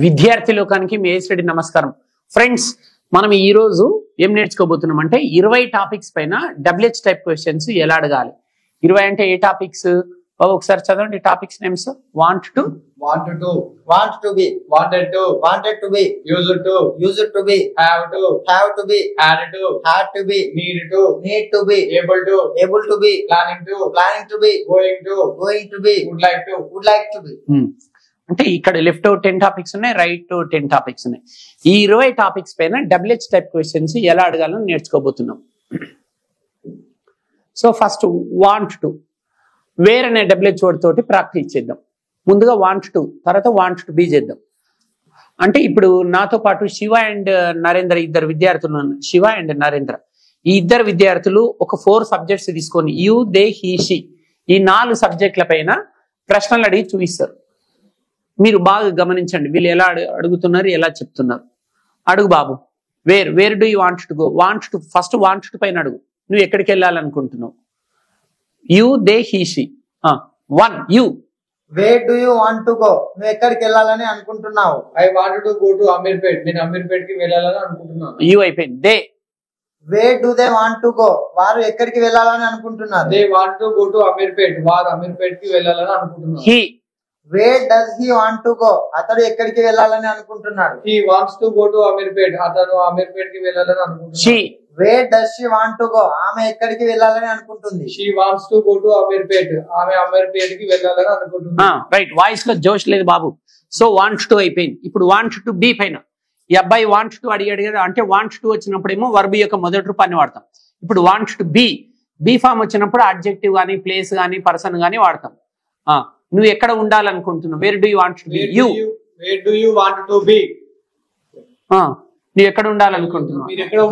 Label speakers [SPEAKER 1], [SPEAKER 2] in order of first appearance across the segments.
[SPEAKER 1] విద్యార్థి లోకానికి మీ ఏసరెడ్డి నమస్కారం. ఫ్రెండ్స్, మనం ఈ రోజు ఏం నేర్చుకోబోతున్నాం అంటే 20 టాపిక్స్ పైన డబ్ల్యూహెచ్ టైప్ క్వశ్చన్స్ ఎలా అడగాలి. 20 అంటే ఏ టాపిక్స్ ఒకసారి చదవండి. Topics names: want to,
[SPEAKER 2] want to, want to be, wanted to, wanted to be, used to be, have to be, had to be, need to be, able to be, planning to be, going to be, would like to be.
[SPEAKER 1] అంటే ఇక్కడ left 10 topics ఉన్నాయి, right 10 topics ఉన్నాయి. ఈ 20 topics పైన WH type questions ఎలా అడగాలో నేర్చుకోబోతున్నాం. So first want to, where అనే డబ్ల్యూహెచ్ వర్డ్ తోటి ప్రాక్టీస్ చేద్దాం. ముందుగా వాంట్ టు, తర్వాత వాంట్ టు బి చేద్దాం. అంటే ఇప్పుడు నాతో పాటు శివ అండ్ నరేంద్ర ఇద్దరు విద్యార్థులు, శివ అండ్ నరేంద్ర ఈ ఇద్దరు విద్యార్థులు ఒక 4 సబ్జెక్ట్స్ తీసుకొని యూ, దే, హీ, షీ ఈ 4 సబ్జెక్టుల పైన ప్రశ్నలు అడిగి చూపిస్తారు. మీరు బాగా గమనించండి, వీళ్ళు ఎలా అడుగుతున్నారు, ఎలా చెప్తున్నారు. అడుగు బాబు. Where do you want to go. Want to, first want to పైన అడుగు. నువ్వు ఎక్కడికి వెళ్ళాలనుకుంటున్నావు? You, they, he, she. 1 you.
[SPEAKER 2] Where do you want to go? నువ్వు ఎక్కడికి వెళ్ళాలని అనుకుంటున్నావు? I want to go to Ameerpet. నేను అమీర్పేట్ కి వెళ్ళాలని అనుకుంటున్నాను.
[SPEAKER 1] యూ అయిపోయింది. They.
[SPEAKER 2] Where do they want to go? వారు ఎక్కడికి వెళ్ళాలని అనుకుంటున్నారు? They want to go to Ameerpet. వారు అమీర్పేట్ కి వెళ్ళాలని అనుకుంటున్నారు.
[SPEAKER 1] He.
[SPEAKER 2] Where does he want to go? అతడు ఎక్కడికి వెళ్ళాలని అనుకుంటున్నాడు? He wants to go to Ameerpet. అతడు అమీర్పేట్ కి వెళ్ళాలని అనుకుంటున్నాడు.
[SPEAKER 1] She.
[SPEAKER 2] Where does she want to go? ఆమె ఎక్కడికి వెళ్ళాలని అనుకుంటుంది? She wants to go to Ameerpet. ఆమె అమీర్పేట్ కి వెళ్ళాలని అనుకుంటుంది.
[SPEAKER 1] రైట్. వాయిస్ లో జోష్ లేదు బాబు. సో వాంట్ టు అయిపోయింది. ఇప్పుడు వాంట్ టు బి పైన ఈ అబ్బాయి వాంట్ టు అడిగాడు అంటే వాంట్ టు వచ్చినప్పుడేమో వర్బ్ యొక్క మొదటి రూపాన్ని వాడతాం. ఇప్పుడు వాంట్ టు బి ఫామ్ వచ్చినప్పుడు అడ్జెక్టివ్ గానీ, ప్లేస్ గానీ, పర్సన్ గానీ వాడతాం. నువ్వు ఎక్కడ ఉండాలనుకుంటున్నావు? Where do you want to be. You.
[SPEAKER 2] Where do you want to be?
[SPEAKER 1] నువ్వు ఎక్కడ ఉండాలనుకుంటున్నావు?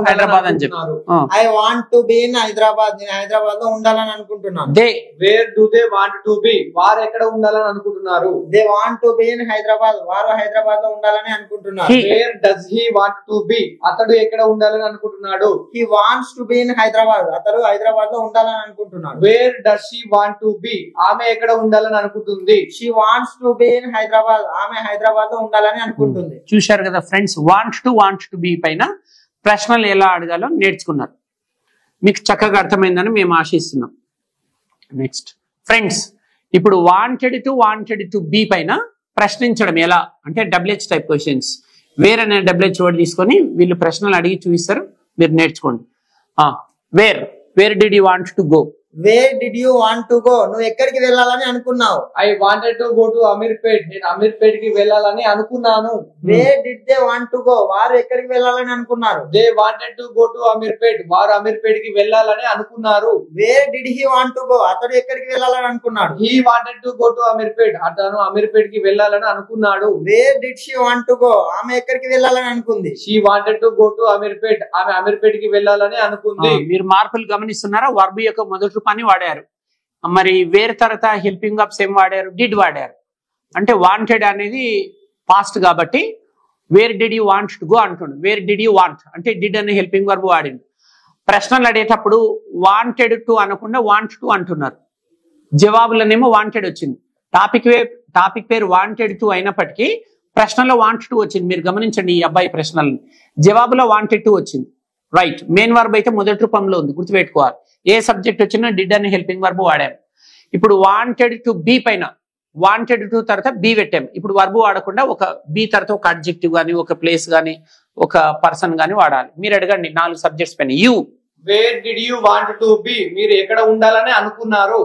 [SPEAKER 1] హైదరాబాద్ అని చెప్పు.
[SPEAKER 2] I want to be in Hyderabad. నేను హైదరాబాద్ లో ఉండాలని అనుకుంటున్నాను.
[SPEAKER 1] They.
[SPEAKER 2] Where do they want to be? వారు ఎక్కడ ఉండాలని అనుకుంటున్నారు? They want to be in Hyderabad. వారు హైదరాబాద్ లో ఉండాలని అనుకుంటున్నారు. Where does he want to be? అతడు ఎక్కడ ఉండాలని అనుకుంటున్నాడు? He wants to be in Hyderabad. అతడు హైదరాబాద్ లో ఉండాలని అనుకుంటున్నాడు. Where does she want to be? ఆమె ఎక్కడ ఉండాలని అనుకుంటుంది? She wants to be in Hyderabad. ఆమె హైదరాబాద్ లో ఉండాలని అనుకుంటుంది.
[SPEAKER 1] చూశారు కదా ఫ్రెండ్స్, వాంట్ టు బి పైన ప్రశ్నలు ఎలా అడగాలో నేర్చుకున్నారు. మీకు చక్కగా అర్థమైందని మేము ఆశిస్తున్నాం. నెక్స్ట్ ఫ్రెండ్స్, ఇప్పుడు వాంటెడ్ టు బి పైన ప్రశ్నించడం ఎలా అంటే డబ్ల్యూహెచ్ టైప్ క్వశ్చన్స్. వేర్ అనే డబ్ల్యూహెచ్ వర్డ్ తీసుకొని వీళ్ళు ప్రశ్నలు అడిగి చూపిస్తారు, మీరు నేర్చుకోండి. Wear did you want to go.
[SPEAKER 2] Where did you want to go? నువ్వు ఎక్కడికి వెళ్ళాలని అనుకున్నావు? I wanted to go to Ameerpet. నేను అమీర్పేట్ కి వెళ్ళాలని అనుకున్నాను. Where did they want to go? వారు ఎక్కడికి వెళ్ళాలని అనుకున్నారు? They wanted to go to Ameerpet. వారు అమీర్పేట్ కి వెళ్ళాలని అనుకున్నారు. Where did he want to go? అతడు ఎక్కడికి వెళ్ళాలని అనుకున్నాడు? He wanted to go to Ameerpet. అతను అమీర్పేట్ కి వెళ్ళాలని అనుకున్నాడు. Where did she want to go? ఆమె ఎక్కడికి వెళ్ళాలని అనుకుంది? She wanted to go to Ameerpet. ఆమె అమీర్పేట్ కి వెళ్ళాలని అనుకుంది.
[SPEAKER 1] మీరు మార్పులు గమనిస్తున్నారా? వర్బ్ యొక్క మొదటి పని వాడారు. మరి వేర్ తర్వాత హెల్పింగ్ ఆఫ్ సేమ్ వాడారు, డిడ్ వాడారు. అంటే వాంటెడ్ అనేది పాస్ట్ కాబట్టి wear did you want to go అంటుండు. వేర్ డిడ్ యూ వాంట్ అంటే డిడ్ అనే హెల్పింగ్ వర్బ్ వాడిండు. ప్రశ్నలు అడిగేటప్పుడు వాంటెడ్ టు అనకుండా వాంట్ టు అంటున్నారు. జవాబులనేమో వాంటెడ్ వచ్చింది. టాపిక్ పేరు వాంటెడ్ టు అయినప్పటికీ ప్రశ్నలో వాంట్ టు వచ్చింది. మీరు గమనించండి ఈ అబ్బాయి ప్రశ్నలను. జవాబులో వాంటెడ్ టు వచ్చింది. రైట్. మెయిన్ వర్బ్ అయితే మొదటి రూపంలో ఉంది, గుర్తుపెట్టుకోవాలి. ఏ సబ్జెక్ట్ వచ్చినా డిడ్ అనే హెల్పింగ్ వర్బ్ వాడాము. ఇప్పుడు వాంటెడ్ టు బి పైన వాంటెడ్ టు తర్వాత బి పెట్టాము. ఇప్పుడు వర్బ్ వాడకుండా ఒక బి తర్వాత ఒక అడ్జెక్టివ్ గానీ, ఒక ప్లేస్ గానీ, ఒక పర్సన్ గానీ వాడాలి. మీరు అడగండి 4 సబ్జెక్ట్స్ పైన. You.
[SPEAKER 2] Where did you want to be? మీరు ఎక్కడ ఉండాలని అనుకున్నారు?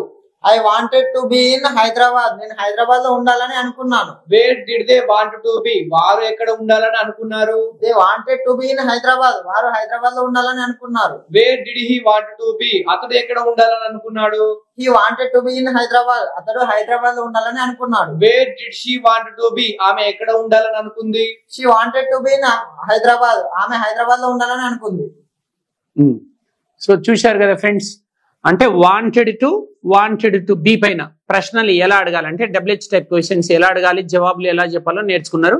[SPEAKER 2] I wanted to be in Hyderabad. నేను హైదరాబాద్ లో ఉండాలని అనుకున్నాను. Where did they want to be? వారు ఎక్కడ ఉండాలని అనుకున్నారు? They wanted to be in Hyderabad. వారు హైదరాబాద్ లో ఉండాలని అనుకున్నారు. Where did he want to be? అతడు ఎక్కడ ఉండాలని అనుకున్నాడు? He wanted to be in Hyderabad. అతడు హైదరాబాద్ లో ఉండాలని అనుకున్నాడు. Where did she want to be? ఆమె ఎక్కడ ఉండాలని అనుకుంది? She wanted to be in Hyderabad. ఆమె హైదరాబాద్ లో ఉండాలని అనుకుంది.
[SPEAKER 1] సో చూశారు కదా ఫ్రెండ్స్, అంటే వాంటెడ్ టు బి పైన ప్రశ్నలు ఎలా అడగాలంటే డబ్ల్యూహెచ్ టైప్ క్వశ్చన్స్ ఎలా అడగాలి, జవాబులు ఎలా చెప్పాలో నేర్చుకున్నారు.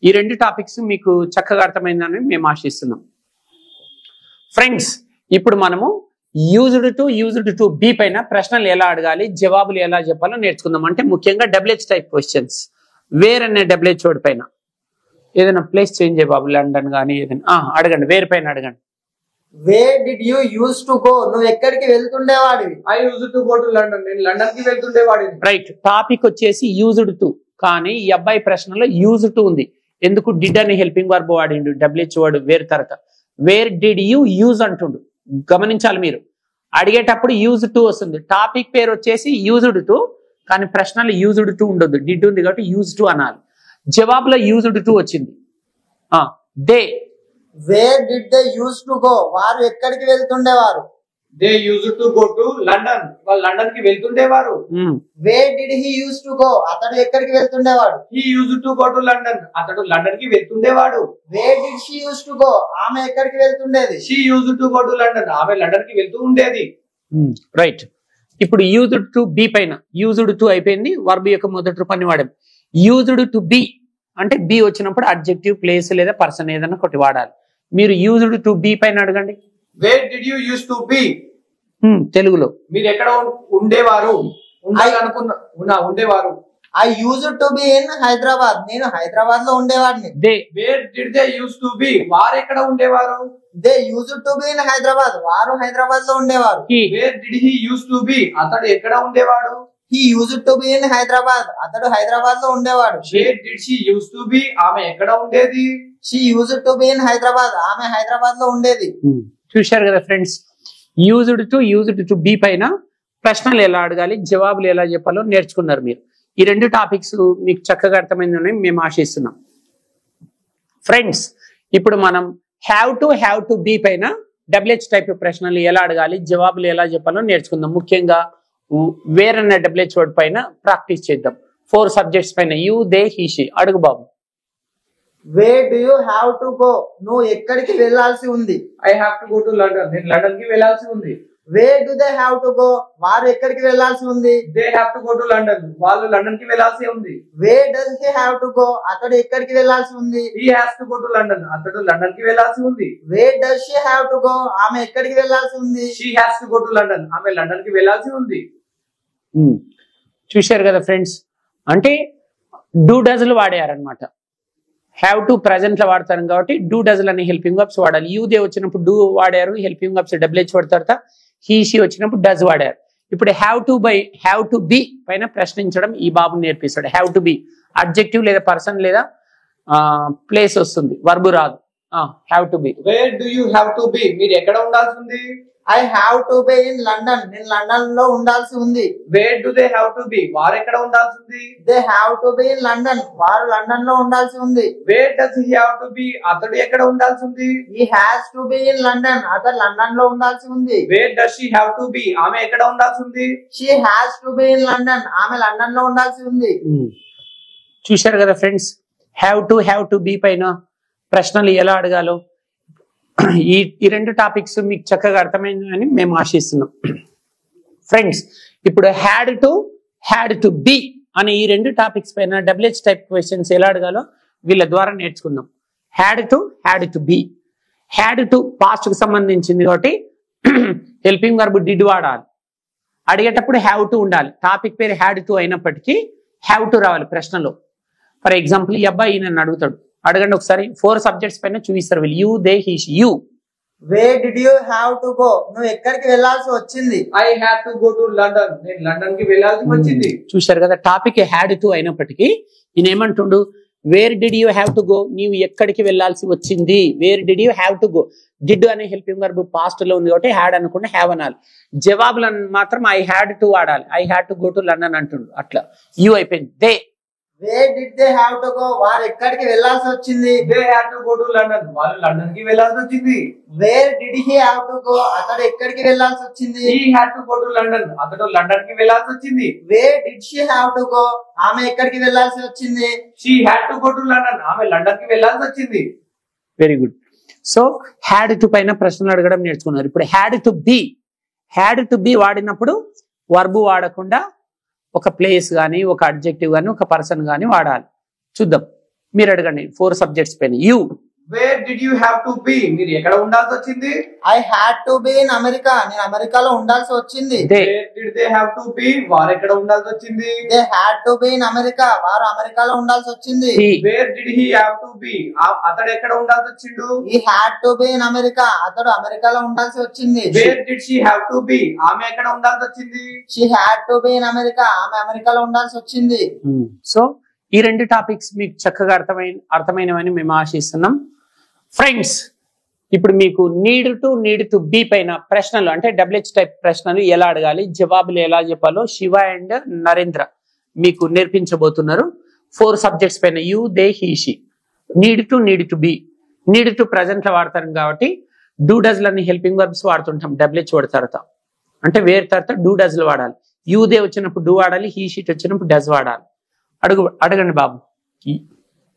[SPEAKER 1] ఈ 2 టాపిక్స్ మీకు చక్కగా అర్థమైందని మేము ఆశిస్తున్నాం. ఫ్రెండ్స్, ఇప్పుడు మనము యూజ్డ్ టు బి పైన ప్రశ్నలు ఎలా అడగాలి, జవాబులు ఎలా చెప్పాలో నేర్చుకుందాం. అంటే ముఖ్యంగా డబ్ల్యూహెచ్ టైప్ క్వశ్చన్స్. వేర్ అనే డబ్ల్యూహెచ్ వర్డ్ పైన ఏదైనా ప్లేస్ చేంజ్ అయ్యి బాబు, లండన్ కానీ ఏదైనా అడగండి, వేరే పైన అడగండి.
[SPEAKER 2] Where did you use to go, నువ్వు ఎక్కడికి వెళ్తుండేవాడివి? I use to go to London, నేను లండన్ కి వెళ్తుండేవాడిని.
[SPEAKER 1] రైట్, టాపిక్ వచ్చేసి యూజ్డ్ టు, కానీ ఈ అబ్బాయి ప్రశ్నలో యూజ్ టు ఉంది. ఎందుకు? డిడ్ అని హెల్పింగ్ వర్బ్ వాడిండు, డబ్ల్యూహెచ్ వాడు వేర్ తర్వాత. వేర్ డిడ్ యూ యూజ్ అంటుండు, గమనించాలి మీరు. అడిగేటప్పుడు యూజ్ టు వస్తుంది, టాపిక్ పేరు వచ్చేసి యూజ్డ్ టు, కానీ ప్రశ్నలో యూజ్డ్ టు ఉండదు, డిడ్ ఉంది కాబట్టి యూజ్ టు అనాలి. జవాబులో యూజ్డ్ టు వచ్చింది. They,
[SPEAKER 2] where did they use to go, వారు ఎక్కడికి వెళ్తుండేవారు? They use to go to London, వాళ్ళు లండన్ కి వెళ్తుండేవారు. Where did he use to go, అతడు ఎక్కడికి వెళ్తుండేవాడు? He use to go to London, అతడు లండన్ కి వెళ్తుండేవాడు. Where did she use to go, ఆమె ఎక్కడికి వెళ్తుండేది? She use to go to London, ఆమె లండన్ కి వెళ్తూ ఉండేది.
[SPEAKER 1] రైట్, ఇప్పుడు యూజ్డ్ టు బి పైన, యూజ్డ్ టు అయిపోయింది, వర్బ్ యొక్క మొదటి రూపాన్ని వాడాం. యూజ్డ్ టు బి అంటే బి వచ్చినప్పుడు అడ్జెక్టివ్, ప్లేస్ లేదా పర్సన్ ఏదైనా ఒకటి వాడాలి. మీరు యూజ్డ్ టు బి పైన అడగండి.
[SPEAKER 2] Where did you use to be,
[SPEAKER 1] తెలుగులో
[SPEAKER 2] మీరు ఎక్కడ ఉండేవారు? ఉండేవారు. I use to be in Hyderabad, నేను హైదరాబాద్ లో ఉండేవాడిని.
[SPEAKER 1] They,
[SPEAKER 2] where did they use to be, వారు ఎక్కడ ఉండేవారు? They use to be in Hyderabad, వారు హైదరాబాద్ లో ఉండేవారు. Wear did he use to be, అతడు ఎక్కడ ఉండేవాడు? He use to be in Hyderabad, అతడు హైదరాబాద్ లో ఉండేవాడు. Wear did she use to be, ఆమె ఎక్కడ ఉండేది? She use to be in Hyderabad, ఆమె హైదరాబాద్ లో ఉండేది.
[SPEAKER 1] చూశారు కదా ఫ్రెండ్స్, యూజ్డ్ టు బి పైన ప్రశ్నలు ఎలా అడగాలి, జవాబులు ఎలా చెప్పాలో నేర్చుకున్నారు మీరు. ఈ రెండు టాపిక్స్ మీకు చక్కగా అర్థమైందని మేము ఆశిస్తున్నాం. ఫ్రెండ్స్, ఇప్పుడు మనం హ్యావ్ టు బి పైన డబ్ల్యూహెచ్ టైప్ ప్రశ్నలు ఎలా అడగాలి, జవాబులు ఎలా చెప్పాలో నేర్చుకుందాం. ముఖ్యంగా వేర్ అన్న డబ్ల్యూహెచ్ వర్డ్ పైన ప్రాక్టీస్ చేద్దాం. 4 సబ్జెక్ట్స్ పైన యూ, దే, హీ, షీ. అడుగు బాబు.
[SPEAKER 2] Where do you have to go, నువ్వు ఎక్కడికి వెళ్లాల్సి ఉంది? I have to go to London, నేను లండన్ కి వెళ్లాల్సి ఉంది. Where do they have to go, వారు ఎక్కడికి వెళ్లాల్సి ఉంది? They have to go to London, వాళ్ళు లండన్ కి వెళ్లాల్సి ఉంది. Where does he have to go, అతడు ఎక్కడికి వెళ్లాల్సి ఉంది? He has to go to London, అతడు లండన్ కి వెళ్లాల్సి ఉంది. Where does she have to go, ఆమె ఎక్కడికి వెళ్లాల్సి ఉంది? She has to go to London, ఆమె లండన్ కి వెళ్లాల్సి ఉంది.
[SPEAKER 1] చూశారు కదా ఫ్రెండ్స్, అంటే డూ డజ్లు వాడారనమాట. హ్యావ్ టు ప్రెజెంట్ లో వాడతారు కాబట్టి డూ డజ్లు అనే హెల్పింగ్ వర్బ్స్ వాడాలి. యూ, దే వచ్చినప్పుడు డూ వాడారు, హెల్పింగ్ వర్బ్స్ డబ్ల్యూహెచ్ వాడతారు. హీ, షీ వచ్చినప్పుడు డజ్ వాడారు. ఇప్పుడు హ్యావ్ టు బి పైన ప్రశ్నించడం ఈ బాబు నేర్పిస్తాడు. హ్యావ్ టు బి అడ్జెక్టివ్ లేదా పర్సన్ లేదా ప్లేస్ వస్తుంది, వర్బ్ రాదు. Have to be.
[SPEAKER 2] Wear do you have to be, మీరు ఎక్కడ ఉండాల్సి ఉంది? I have to be in London, నేను లండన్ లో ఉండాల్సి ఉంది. Where do they have to be, వారు ఎక్కడ ఉండాల్సి ఉంది? They have to be in London, వారు లండన్ లో ఉండాల్సి ఉంది. Where does he have to be, అతడు ఎక్కడ ఉండాల్సి ఉంది? He has to be in London, అతడు లండన్ లో ఉండాల్సి ఉంది. Where does she have to be, ఆమె ఎక్కడ ఉండాల్సి ఉంది? She has to be in London, ఆమె లండన్ లో ఉండాల్సి ఉంది.
[SPEAKER 1] చూశారు కదా ఫ్రెండ్స్, హ్యావ్ టు బి పైన ప్రశ్నలు ఎలా అడగాలో ఈ రెండు టాపిక్స్ మీకు చక్కగా అర్థమైందని మేము ఆశిస్తున్నాం. ఫ్రెండ్స్, ఇప్పుడు హ్యాడ్ టు బి అనే ఈ రెండు టాపిక్స్ పైన డబ్ల్యూహెచ్ టైప్ క్వశ్చన్స్ ఎలా అడగాలో వీళ్ళ ద్వారా నేర్చుకుందాం. Had to be, had to past కు సంబంధించింది కాబట్టి హెల్పింగ్ వర్బ్ డిడ్ వాడాలి. అడిగేటప్పుడు హ్యావ్ టు ఉండాలి. టాపిక్ పేరు హ్యాడ్ టు అయినప్పటికీ హ్యావ్ టు రావాలి ప్రశ్నలో. ఫర్ ఎగ్జాంపుల్, ఈ అబ్బాయి నన్ను అడుగుతాడు, అడగండి ఒకసారి. 4 సబ్జెక్ట్స్ పైన చూపిస్తారు వీళ్ళు. You, they, he, she. You,
[SPEAKER 2] wear did you have to go, నువ్వు ఎక్కడికి వెళ్లాల్సి వచ్చింది? I have to go to London, నేను లండన్ కి వెళ్లాల్సి వచ్చింది.
[SPEAKER 1] చూశారు కదా, టాపిక్ హ్యాడ్ టు అయినప్పటికీ ఈయన ఏమంటుండు? Where did you have to go, నీవు ఎక్కడికి వెళ్లాల్సి వచ్చింది. Where did you have to go, did అనే హెల్పింగ్ వర్బ్ పాస్ట్ లో ఉంది కాబట్టి హ్యాడ్ అనుకుంటే హ్యావ్ అనాలి. జవాబులను మాత్రం ఐ హ్యాడ్ టు వాడాలి. I had to go to London అంటుండు. అట్లా యూ అయిపోయింది. They,
[SPEAKER 2] where did they have to go, వారు ఎక్కడికి వెళ్లాల్సి వచ్చింది? They have to go to London, వాళ్ళు లండన్ కి వెళ్లాల్సి వచ్చింది. Where did he have to go, అతడు ఎక్కడికి వెళ్లాల్సి వచ్చింది? He had to go to London, అతడు లండన్ కి వెళ్లాల్సి వచ్చింది. Where did she have to go, ఆమె ఎక్కడికి వెళ్లాల్సి వచ్చింది? She had to go to London, ఆమె లండన్ కి వెళ్లాల్సి వచ్చింది.
[SPEAKER 1] Very good. So had to పైన ప్రశ్నలు అడగడం నేర్చుకున్నారు. ఇప్పుడు హ్యాడ్ టు బి వాడినప్పుడు వర్బ్ వాడకుండా ఒక ప్లేస్ కానీ, ఒక అడ్జెక్టివ్ కానీ, ఒక పర్సన్ కానీ వాడాలి. చూద్దాం, మీరు అడగండి 4 సబ్జెక్ట్స్ పైన. You,
[SPEAKER 2] wear did you have to be మీరు ఎక్కడ ఉండాల్సి వచ్చింది? I had to be in America నేను అమెరికాలో ఉండాల్సి వచ్చింది. Where did they have to be వారు ఎక్కడ ఉండాల్సి వచ్చింది? They had to be in America వారు అమెరికాలో ఉండాల్సి వచ్చింది. Where did he have to be అతడు ఎక్కడ ఉండాల్సి వచ్చిండు? He had to be in America అతడు అమెరికాలో ఉండాల్సి వచ్చింది. Where did she have to be ఆమె ఎక్కడ ఉండాల్సి వచ్చింది? She had to be in America ఆమె అమెరికాలో ఉండాల్సి వచ్చింది.
[SPEAKER 1] సో ఈ రెండు టాపిక్స్ మీకు చక్కగా అర్థమైనవని మేము ఆశిస్తున్నాం. ఫ్రెండ్స్, ఇప్పుడు మీకు నీడ్ టు బి పైన ప్రశ్నలు అంటే డబ్ల్యూహెచ్ టైప్ ప్రశ్నలు ఎలా అడగాలి, జవాబులు ఎలా చెప్పాలో శివ అండ్ నరేంద్ర మీకు నేర్పించబోతున్నారు. 4 సబ్జెక్ట్స్ పైన you, they, he, she. Need to be. Need to present లో వాడతారు కాబట్టి డూ డస్ లని హెల్పింగ్ వర్బ్స్ వాడుతుంటాం డబ్ల్యూహెచ్ వర్డ్ తర్వాత. అంటే వేర్ తర్వాత డూ డస్ లు వాడాలి. యూ దే వచ్చినప్పుడు డూ వాడాలి, హీ షీట్ వచ్చినప్పుడు డస్ వాడాలి. అడగండి బాబు.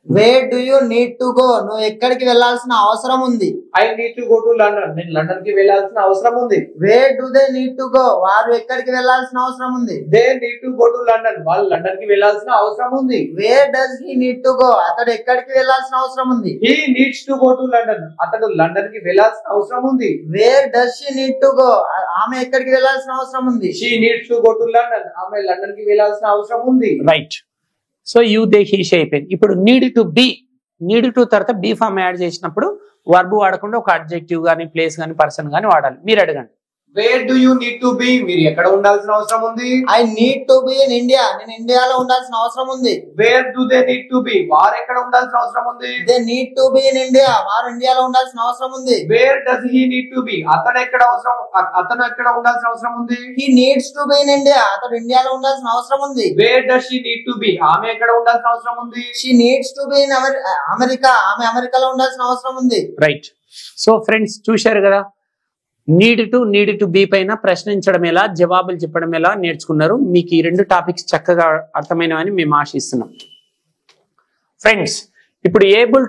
[SPEAKER 2] Where do you need to go నువ్వు ఎక్కడికి వెళ్లాల్సిన అవసరం ఉంది? I need to go to London నేను లండన్ కి వెళ్లాల్సిన అవసరం ఉంది. Where do they need to go వారు ఎక్కడికి వెళ్లాల్సిన అవసరం ఉంది? They need to go to London వాళ్ళు లండన్ కి వెళ్లాల్సిన అవసరం ఉంది. Where does he need to go అతడు ఎక్కడికి వెళ్లాల్సిన అవసరం ఉంది? He needs to go to London అతడు లండన్ కి వెళ్లాల్సిన అవసరం ఉంది. Where does she need to go ఆమె ఎక్కడికి వెళ్లాల్సిన అవసరం ఉంది? She needs to go to London ఆమె లండన్ కి వెళ్లాల్సిన అవసరం ఉంది.
[SPEAKER 1] Right. So you, they, he, she అయిపోయింది. ఇప్పుడు need to be. Need to తర్వాత బీ ఫామ్ యాడ్ చేసినప్పుడు వర్బ్ వాడకుండా ఒక అడ్జెక్టివ్ గానీ ప్లేస్ గానీ పర్సన్ గానీ వాడాలి. మీరు అడగండి.
[SPEAKER 2] Wear do you need to be మీరు ఎక్కడ ఉండాల్సిన అవసరం ఉంది? I need to be in India నేను ఇండియాలో ఉండాల్సిన అవసరం ఉంది. Where do they need to be వారు ఎక్కడ ఉండాల్సిన అవసరం ఉంది? They need to be in India వారు ఇండియాలో ఉండాల్సిన అవసరం ఉంది. Where does he need to B అతను ఎక్కడ ఉండాల్సిన అవసరం ఉంది? He needs to be in India అతడు ఇండియాలో ఉండాల్సిన అవసరం ఉంది. Where does she need to be ఆమె ఎక్కడ ఉండాల్సిన అవసరం ఉంది? She needs to be in America ఆమె అమెరికాలో ఉండాల్సిన అవసరం ఉంది.
[SPEAKER 1] రైట్. సో ఫ్రెండ్స్, చూశారు కదా, నీడ్ టు బి పైన ప్రశ్నించడం ఎలా, జవాబులు చెప్పడం ఎలా నేర్చుకున్నారు. మీకు ఈ 2 టాపిక్స్ చక్కగా అర్థమైనవని మేము ఆశిస్తున్నాం. ఫ్రెండ్స్, ఇప్పుడు ఏబుల్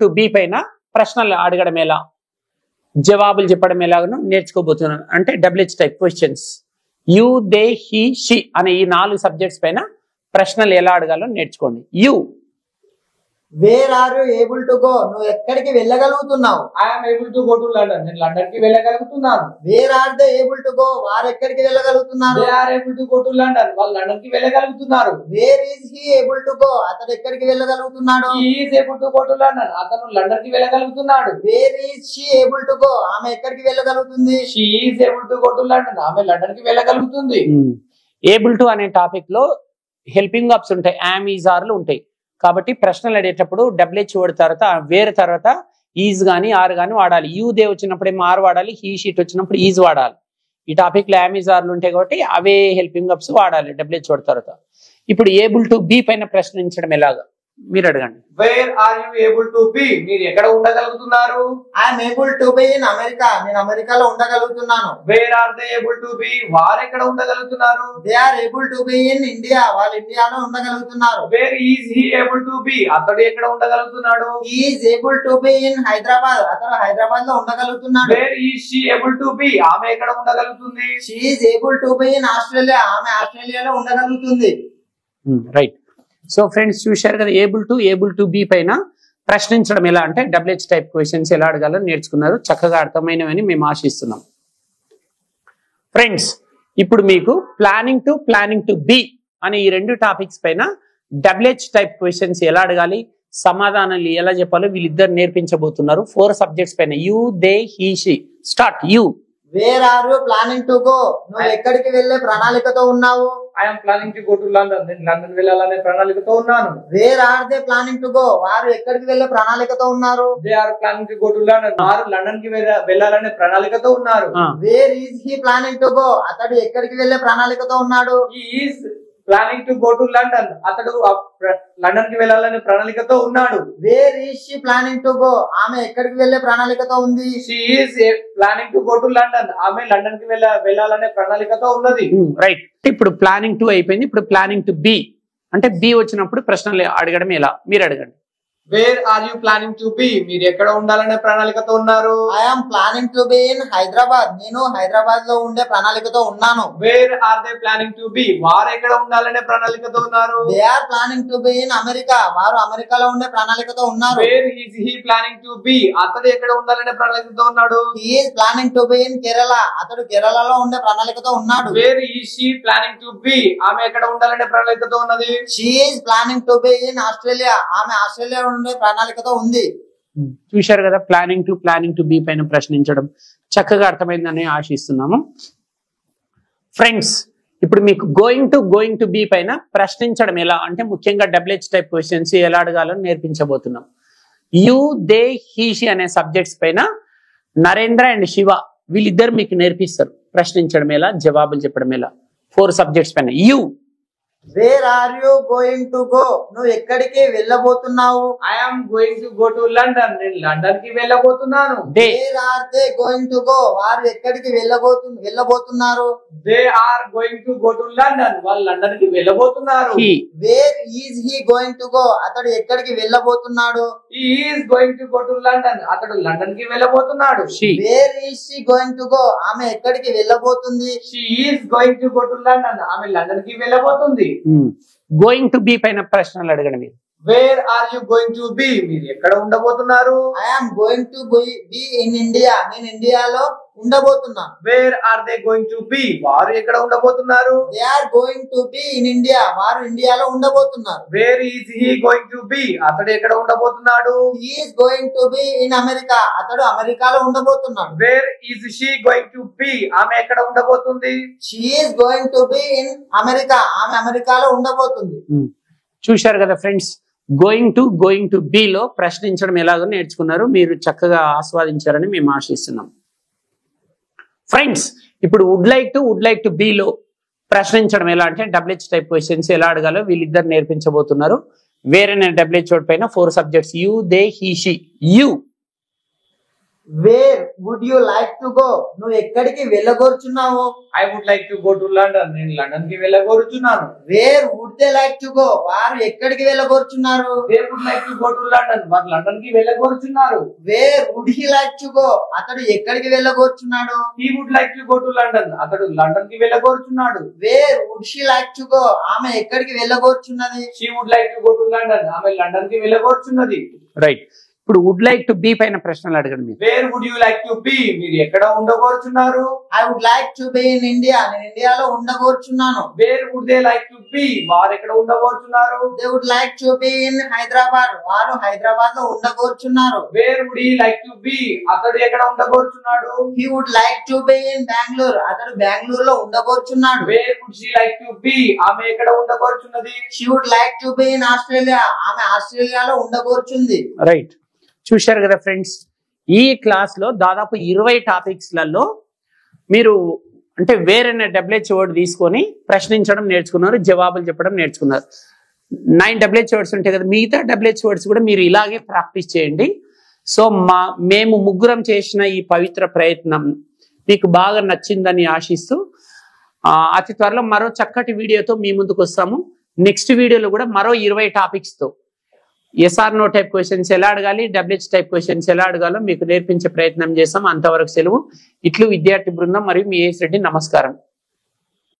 [SPEAKER 1] టు బి పైన ప్రశ్నలు అడగడం ఎలా, జవాబులు చెప్పడం ఎలాగనో నేర్చుకోబోతున్నాను. అంటే WH type questions. You, they, he, she అనే ఈ 4 సబ్జెక్ట్స్ పైన ప్రశ్నలు ఎలా అడగాలో నేర్చుకోండి. You,
[SPEAKER 2] where are you able to go నువ్వు ఎక్కడికి వెళ్ళగలుగుతున్నావు? I'm able to go to London నేను లండన్ కి వెళ్ళగలుగుతున్నాను. Where are they able to go వారు ఎక్కడికి వెళ్ళగలుగుతున్నారు? They are able to go to London వాళ్ళు లండన్ కి వెళ్ళగలుగుతున్నారు. Where is he able to go అతడు ఎక్కడికి వెళ్ళగలుగుతున్నాడు? He is able to go to London అతను లండన్ కి వెళ్ళగలుగుతున్నాడు. Where is she able to go ఆమె ఎక్కడికి వెళ్ళగలుగుతుంది? She is able to go to London ఆమె లండన్ కి వెళ్ళగలుగుతుంది.
[SPEAKER 1] ఏబుల్ టు అనే టాపిక్ లో హెల్పింగ్ వర్బ్స్ ఉంటాయి, యామ్, ఈజ్, ఆర్లు ఉంటాయి. కాబట్టి ప్రశ్నలు అడిగేటప్పుడు డబ్ల్యూహెచ్ వర్డ్ తర్వాత వేరే తర్వాత ఈజ్ గానీ ఆర్ గానీ వాడాలి. యూ, దే వచ్చినప్పుడు ఏమో ఆర్ వాడాలి, హీ షీట్ వచ్చినప్పుడు ఈజ్ వాడాలి. ఈ టాపిక్ లో యామ్, ఈజ్, ఆర్లు ఉంటాయి కాబట్టి అవే హెల్పింగ్ వర్బ్స్ వాడాలి డబ్ల్యూహెచ్ వర్డ్ తర్వాత. ఇప్పుడు ఏబుల్ టు బి పైన ప్రశ్నించడం ఎలాగా మీరు అడగండి.
[SPEAKER 2] Where are you able to be మీరు ఎక్కడ ఉండగలుగుతున్నారు? I'm able to be in America నేను అమెరికాలో ఉండగలుగుతున్నాను. Where are they able to be వారు ఎక్కడ ఉండగలుగుతున్నారు? They are able to be in India వాళ్ళు ఇండియాలో ఉండగలుగుతున్నారు. Where is he able to be అతడు ఎక్కడ ఉండగలుగుతున్నాడు? He is able to be in Hyderabad అతడు హైదరాబాద్ లో ఉండగలుగుతున్నాడు. Where is she able to be ఆమె ఎక్కడ ఉండగలుగుతుంది? She is able to be in Australia ఆమె ఆస్ట్రేలియాలో ఉండగలుగుతుంది.
[SPEAKER 1] రైట్. సో ఫ్రెండ్స్, చూశారు కదా, ఏబుల్ టు బి పైన ప్రశ్నించడం ఎలా అంటే డబ్ల్యూహెచ్ టైప్ క్వశ్చన్స్ ఎలా అడగాలో నేర్చుకున్నారు. చక్కగా అర్థమైనవని మేము ఆశిస్తున్నాం. ఫ్రెండ్స్, ఇప్పుడు మీకు ప్లానింగ్ టు బి అనే ఈ 2 టాపిక్స్ పైన డబ్ల్యూహెచ్ టైప్ క్వశ్చన్స్ ఎలా అడగాలి, సమాధానాలు ఎలా చెప్పాలో వీళ్ళిద్దరు నేర్పించబోతున్నారు. 4 సబ్జెక్ట్స్ పైన. You, they, he, she. Start. You,
[SPEAKER 2] where are you planning to go నువ్వు ఎక్కడికి వెళ్ళే ప్రణాళికతో ఉన్నావు? I'm planning to go to London నేను లండన్ వెళ్ళాలనే ప్రణాళికతో ఉన్నాను. Where are they planning to go వారు ఎక్కడికి వెళ్ళే ప్రణాళికతో ఉన్నారు? They are planning to go to London వారు లండన్ కి వెళ్ళాలనే ప్రణాళికతో ఉన్నారు. Where is he planning to go అతడు ఎక్కడికి వెళ్ళే ప్రణాళికతో ఉన్నాడు? He is planning to go to London అతడు లండన్ కి వెళ్ళాలనే ప్రణాళికతో ఉన్నాడు. Wear is she planning to go ఆమె ఎక్కడికి వెళ్ళే ప్రణాళికతో ఉంది? She is planning to go to London ఆమె లండన్ కి వెళ్ళాలనే ప్రణాళికతో ఉన్నది.
[SPEAKER 1] రైట్. ఇప్పుడు ప్లానింగ్ టు అయిపోయింది. ఇప్పుడు ప్లానింగ్ టు బి అంటే బి వచ్చినప్పుడు ప్రశ్నలు అడగడం ఎలా మీరు అడగండి.
[SPEAKER 2] Where are you planning to be మీరు ఎక్కడ ఉండాలనే ప్రణాళికతో ఉన్నారు. I am planning to be in Hyderabad నేను హైదరాబాద్ లో ఉండే ప్రణాళికతో ఉన్నాను. Where are they planning to be వారు ఎక్కడ ఉండాలనే ప్రణాళికతో ఉన్నారు. They are planning to be in America వారు అమెరికాలో ఉండే ప్రణాళికతో ఉన్నారు. Where is he planning to be అతడు ఎక్కడ ఉండాలనే ప్రణాళికతో ఉన్నాడు. He is planning to be in Kerala అతడు కేరళలో ఉండే ప్రణాళికతో ఉన్నాడు. Wear is she planning to be ఆమె ఎక్కడ ఉండాలనే ప్రణాళికతో ఉన్నది. She is planning to be in Australia ఆమె ఆస్ట్రేలియా ఉండే ప్రణాళికతో ఉంది.
[SPEAKER 1] చూశారు కదా, ప్లానింగ్ టు బి పైన ప్రశ్నించడం చక్కగా అర్థమైందని ఆశిస్తున్నాము. ఫ్రెండ్స్, ఇప్పుడు మీకు గోయింగ్ టు బి పైన ప్రశ్నించడం ఎలా అంటే ముఖ్యంగా WH టైప్ క్వశ్చన్స్ ఎలా అడగాలని నేర్పించబోతున్నాం. యు, దే, హీ, షీ అనే సబ్జెక్ట్స్ పైన నరేంద్ర అండ్ శివ వీళ్ళిద్దరు మీకు నేర్పిస్తారు ప్రశ్నించడం ఎలా, జవాబులు చెప్పడం ఎలా. 4 సబ్జెక్ట్స్ పైన. You,
[SPEAKER 2] where are you going to go నువ్వు ఎక్కడికి వెళ్ళబోతున్నావు. I am going to go to London నేను లండన్ కి వెళ్ళబోతున్నాను. Where are they going to go వారు ఎక్కడికి వెళ్ళబోతున్నారు. They are going to go to London వాళ్ళు లండన్ కి వెళ్ళబోతున్నారు. Where is he going to go అతడు ఎక్కడికి వెళ్ళబోతున్నాడు. He is going to go to London అతడు లండన్ కి వెళ్ళబోతున్నాడు. Where is she going to go ఆమె ఎక్కడికి వెళ్ళబోతుంది. She is going to go to London ఆమె లండన్ కి వెళ్ళబోతుంది.
[SPEAKER 1] గోయింగ్ టు బి పైన ప్రశ్నలు అడగండి మీరు.
[SPEAKER 2] Where are you going to be మీరు ఎక్కడ ఉండబోతున్నారు. I am going to be in India నేను ఇండియాలో ఉండబోతున్నాను. Where are they going to be వారు ఎక్కడ ఉండబోతున్నారు. They are going to be in India వారు ఇండియాలో ఉండబోతున్నారు. Where is he going to be అతడు ఎక్కడ ఉండబోతున్నాడు. He is going to be in America అతడు అమెరికాలో ఉండబోతున్నాడు. Where is she going to be ఆమె ఎక్కడ ఉండబోతుంది. She is going to be in America ఆమె అమెరికాలో ఉండబోతుంది.
[SPEAKER 1] చూశారు కదా ఫ్రెండ్స్, గోయింగ్ టు బి లో ప్రశ్నించడం ఎలాగో నేర్చుకున్నారు. మీరు చక్కగా ఆస్వాదించారని మేము ఆశిస్తున్నాం. ఫ్రెండ్స్, ఇప్పుడు వుడ్ లైక్ టు బి లో ప్రశ్నించడం ఎలా అంటే WH టైప్ క్వశ్చన్స్ ఎలా అడగాలో వీళ్ళిద్దరు నేర్పించబోతున్నారు. వేరే WH వర్డ్ పైన 4 subjects you, they, he, she. You,
[SPEAKER 2] where would you like to go నువ్వు ఎక్కడికి వెళ్ళగోరుచున్నావు. I would like to go to London నేను లండన్ కి వెళ్ళగోరుచున్నాను. Where would they like to go వారు ఎక్కడికి వెళ్ళగోరుచున్నారు. They would like to go to London వారు లండన్ కి వెళ్ళగోరుచున్నారు. Where would he like to go అతడు ఎక్కడికి వెళ్ళగోరుచున్నాడు. He would like to go to London అతడు లండన్ కి వెళ్ళగోరుచున్నాడు. Wear would she like to go ఆమె ఎక్కడికి వెళ్ళగోరుచున్నది. She would like to go to London ఆమె లండన్ కి వెళ్ళగోరుచున్నది.
[SPEAKER 1] రైట్. ఇప్పుడు వుడ్ లైక్ టు బి పైన ప్రశ్నలు అడగండి మీరు.
[SPEAKER 2] Where would you like to be మీరు ఎక్కడ ఉండగోరుచున్నారు. I would like to be in India నేను ఇండియాలో ఉండగోరుచున్నాను. Where would they like to be వారు ఎక్కడ ఉండగోరుచున్నారు. They would like to be in Hyderabad వారు హైదరాబాద్ లో ఉండగోరుచున్నారు. Wear would he like to be అతడు ఎక్కడ ఉండగోరుచున్నాడు. He would like to be in Bengaluru అతడు బెంగళూరు లో ఉండగోరుచున్నాడు. Where would she like to be ఆమె ఎక్కడ ఉండగోరుచున్నది. She would like to be in Australia ఆమె ఆస్ట్రేలియాలో ఉండగోరుచుంది.
[SPEAKER 1] రైట్. చూశారు కదా ఫ్రెండ్స్, ఈ క్లాస్ లో దాదాపు 20 టాపిక్స్లలో మీరు అంటే వేరే WH వర్డ్ తీసుకొని ప్రశ్నించడం నేర్చుకున్నారు, జవాబులు చెప్పడం నేర్చుకున్నారు. 9 WH వర్డ్స్ ఉంటాయి కదా, మిగతా WH వర్డ్స్ కూడా మీరు ఇలాగే ప్రాక్టీస్ చేయండి. సో మేము ముగ్గురం చేసిన ఈ పవిత్ర ప్రయత్నం మీకు బాగా నచ్చిందని ఆశిస్తూ అతి త్వరలో మరో చక్కటి వీడియోతో మీ ముందుకు వస్తాము. నెక్స్ట్ వీడియోలో కూడా మరో 20 టాపిక్స్తో SR/No టైప్ క్వశ్చన్స్ ఎలా అడగాలి, WH టైప్ క్వశ్చన్స్ ఎలా అడగాలో మీకు నేర్పించే ప్రయత్నం చేస్తాం. అంతవరకు సెలవు. ఇట్లు విద్యార్థి బృందం మరియు మీ ఏస్ రెడ్డి. నమస్కారం.